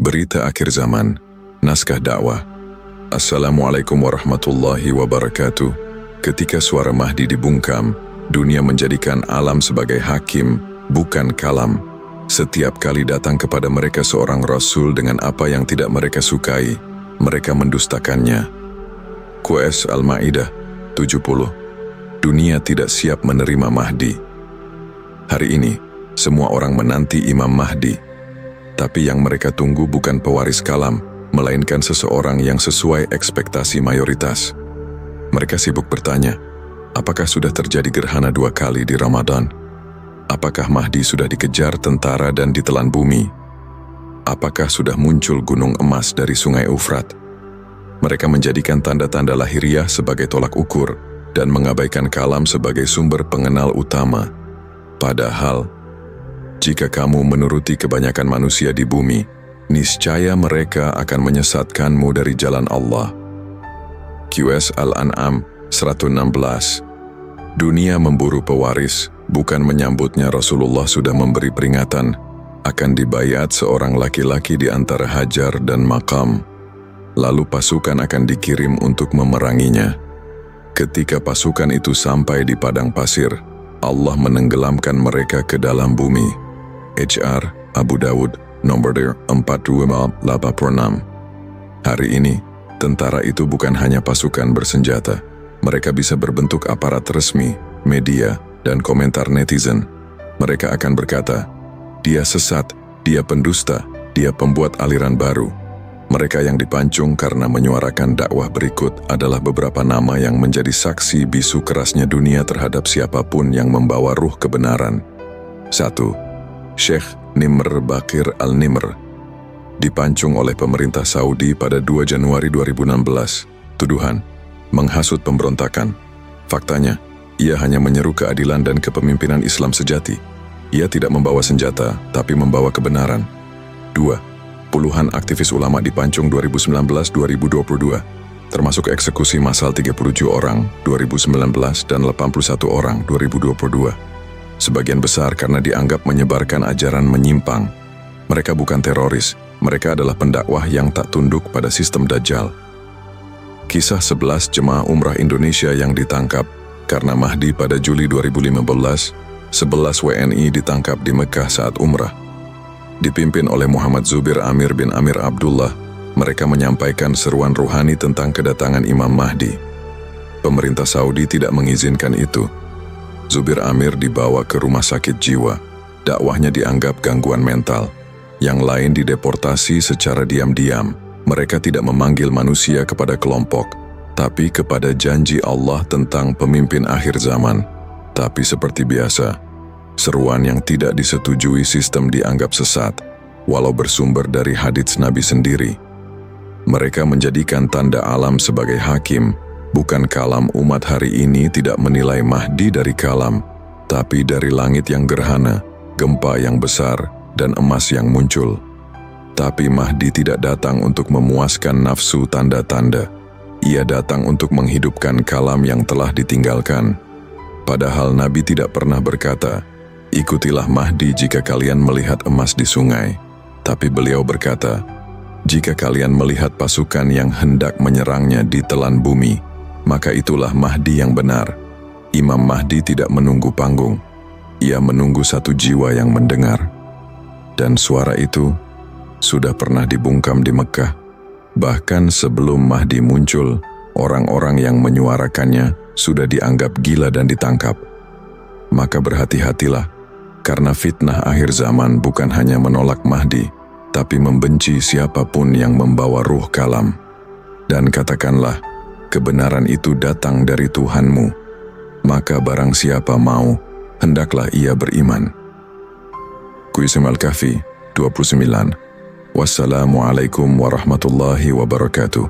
Berita akhir zaman, naskah dakwah. Assalamualaikum warahmatullahi wabarakatuh. Ketika suara Mahdi dibungkam, dunia menjadikan alam sebagai hakim, bukan kalam. Setiap kali datang kepada mereka seorang rasul dengan apa yang tidak mereka sukai, mereka mendustakannya. QS Al-Ma'idah 70. Dunia tidak siap menerima Mahdi. Hari ini, semua orang menanti Imam Mahdi. Tapi yang mereka tunggu bukan pewaris kalam, melainkan seseorang yang sesuai ekspektasi mayoritas. Mereka sibuk bertanya, apakah sudah terjadi gerhana 2 kali di Ramadan? Apakah Mahdi sudah dikejar tentara dan ditelan bumi? Apakah sudah muncul gunung emas dari sungai Ufrat? Mereka menjadikan tanda-tanda lahiriah sebagai tolak ukur dan mengabaikan kalam sebagai sumber pengenal utama. Padahal, jika kamu menuruti kebanyakan manusia di bumi, niscaya mereka akan menyesatkanmu dari jalan Allah. QS Al-An'am 116. Dunia memburu pewaris, bukan menyambutnya. Rasulullah sudah memberi peringatan, akan dibayat seorang laki-laki di antara Hajar dan Maqam. Lalu pasukan akan dikirim untuk memeranginya. Ketika pasukan itu sampai di padang pasir, Allah menenggelamkan mereka ke dalam bumi. HR Abu Dawud nomor 4286. Hari ini, tentara itu bukan hanya pasukan bersenjata. Mereka bisa berbentuk aparat resmi, media, dan komentar netizen. Mereka akan berkata, dia sesat, dia pendusta, dia pembuat aliran baru. Mereka yang dipancung karena menyuarakan dakwah berikut adalah beberapa nama yang menjadi saksi bisu kerasnya dunia terhadap siapapun yang membawa ruh kebenaran. 1. Syekh Nimr Bakir Al-Nimr, dipancung oleh pemerintah Saudi pada 2 Januari 2016. Tuduhan, menghasut pemberontakan. Faktanya, ia hanya menyeru keadilan dan kepemimpinan Islam sejati. Ia tidak membawa senjata, tapi membawa kebenaran. 2. Puluhan aktivis ulama dipancung 2019-2022, termasuk eksekusi massal 37 orang 2019 dan 81 orang 2022. Sebagian besar karena dianggap menyebarkan ajaran menyimpang. Mereka bukan teroris, mereka adalah pendakwah yang tak tunduk pada sistem Dajjal. Kisah 11 jemaah umrah Indonesia yang ditangkap karena Mahdi pada Juli 2015, 11 WNI ditangkap di Mekah saat umrah. Dipimpin oleh Muhammad Zubir Amir bin Amir Abdullah, mereka menyampaikan seruan ruhani tentang kedatangan Imam Mahdi. Pemerintah Saudi tidak mengizinkan itu. Zubir Amir dibawa ke rumah sakit jiwa. Dakwahnya dianggap gangguan mental. Yang lain dideportasi secara diam-diam. Mereka tidak memanggil manusia kepada kelompok, tapi kepada janji Allah tentang pemimpin akhir zaman. Tapi seperti biasa, seruan yang tidak disetujui sistem dianggap sesat, walau bersumber dari hadits Nabi sendiri. Mereka menjadikan tanda alam sebagai hakim. Bukan kalam. Umat hari ini tidak menilai Mahdi dari kalam, tapi dari langit yang gerhana, gempa yang besar, dan emas yang muncul. Tapi Mahdi tidak datang untuk memuaskan nafsu tanda-tanda. Ia datang untuk menghidupkan kalam yang telah ditinggalkan. Padahal Nabi tidak pernah berkata, ikutilah Mahdi jika kalian melihat emas di sungai. Tapi beliau berkata, jika kalian melihat pasukan yang hendak menyerangnya ditelan bumi, maka itulah Mahdi yang benar. Imam Mahdi tidak menunggu panggung. Ia menunggu satu jiwa yang mendengar. Dan suara itu sudah pernah dibungkam di Mekah. Bahkan sebelum Mahdi muncul, orang-orang yang menyuarakannya sudah dianggap gila dan ditangkap. Maka berhati-hatilah, karena fitnah akhir zaman bukan hanya menolak Mahdi, tapi membenci siapapun yang membawa ruh kalam. Dan katakanlah, kebenaran itu datang dari Tuhanmu. Maka barang siapa mau, hendaklah ia beriman. Qasim Al-Kahfi 29. Wassalamualaikum warahmatullahi wabarakatuh.